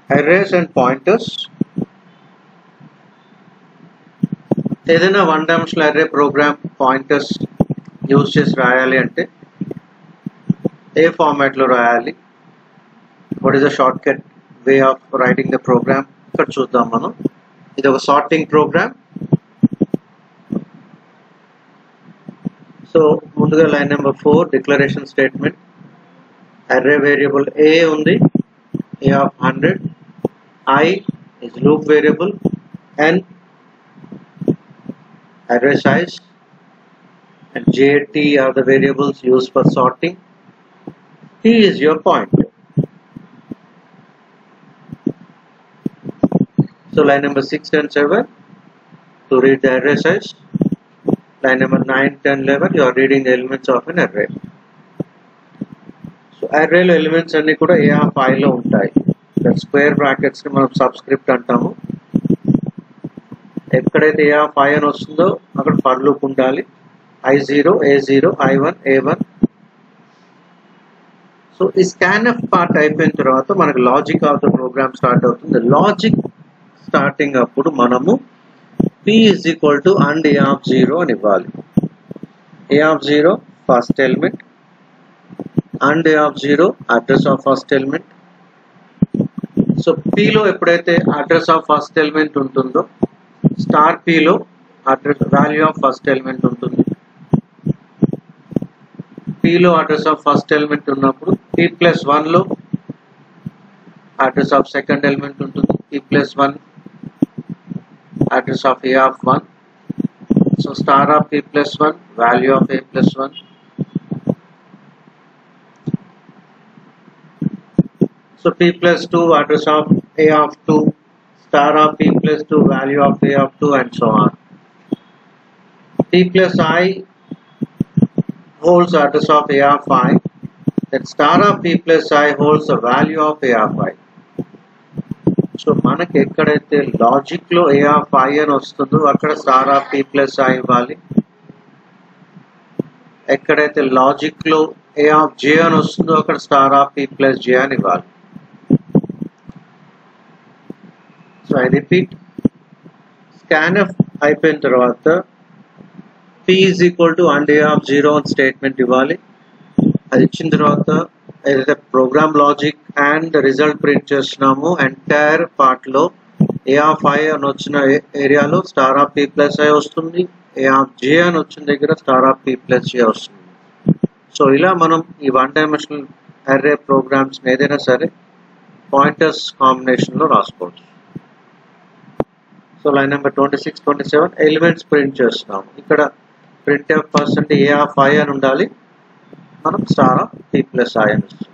arrays and pointers. ఏదైనా one dimensional array program pointers use చేసి రాయాలి అంటే ఏ ఫార్మాట్లో రాయాలి, what is the short cut way of writing the program ఇక్కడ చూద్దాం మనం. ఇది ఒక సార్టింగ్ ప్రోగ్రామ్. సో ముందుగా line number 4 declaration statement. Array variable a ఉంది, a of 100, I is loop variable, n array size, and j, t are the variables used for sorting. T is your pointer. So line number 6 and 7 to read the array size. Line number 9, 10, 11 you are reading the elements of an array. So array లో elements అన్ని కూడా a of I లో ఉంటాయి. Square brackets ని మనం subscript అంటాము. ఎక్కడైతే a of I అని వస్తుందో అక్కడ ఫర్ లూప్ ఉండాలి. I0, A0, I1, A1. So ఈ స్కాన్ఎఫ్ పార్ట్ అయిపోయిన తర్వాత మనకు logic of the program start అవుతుంది. లాజిక్ స్టార్టింగ్ అప్పుడు మనము p is equal to and a of 0 అని ఇవ్వాలి. a of 0 first element, and a of 0 address of first element. So p లో ఎప్పుడైతే అడ్రస్ ఆఫ్ ఫస్ట్ ఎలిమెంట్ ఉంటుందో star p లో address value of first element ఉంటుంది. p లో address of first element ఉన్నప్పుడు p+1 లో అడ్రస్ ఆఫ్ సెకండ్ ఎలిమెంట్ ఉంటుంది. p+1 address of a of 1. So star of p+1 value of a+1. So p+2 address of a of 2, star of p+2 value of a of 2, and so on. p+i holds address of a of I, then star of p+i holds the value of a of I. So మనకి ఎక్కడైతే logic లో a of I అని వస్తుందో అక్కడ star of p+i ఇవ్వాలి. ఎక్కడైతే logic లో a of j అని వస్తుందో అక్కడ స్టార్ ఆఫ్ p+j అని ఇవ్వాలి. సో ఐ రిపీట్, స్కాన్ఎఫ్ అయిపోయిన తర్వాత p is equal to and a of 0 అని స్టేట్మెంట్ ఇవ్వాలి. అది ఇచ్చిన తర్వాత ఏదైతే program logic and result print చేస్తున్నామో ఎంటైర్ పార్ట్ లో a of I అని వచ్చిన ఏరియాలో స్టార్ ఆఫ్ p+i వస్తుంది, a of j అని వచ్చిన దగ్గర స్టార్ ఆఫ్ p+j వస్తుంది. సో ఇలా మనం ఈ వన్ డైమెన్షనల్ అర్రే ప్రోగ్రామ్స్ ఏదైనా సరే పాయింటర్స్ కాంబినేషన్ లో రాసుకోవచ్చు. So line number 26, 27 elements print చేస్తున్నాము. ఇక్కడ printf %a of I అని ఉండాలి, మనం స్టార్ ఆఫ్ p+i అని వస్తుంది.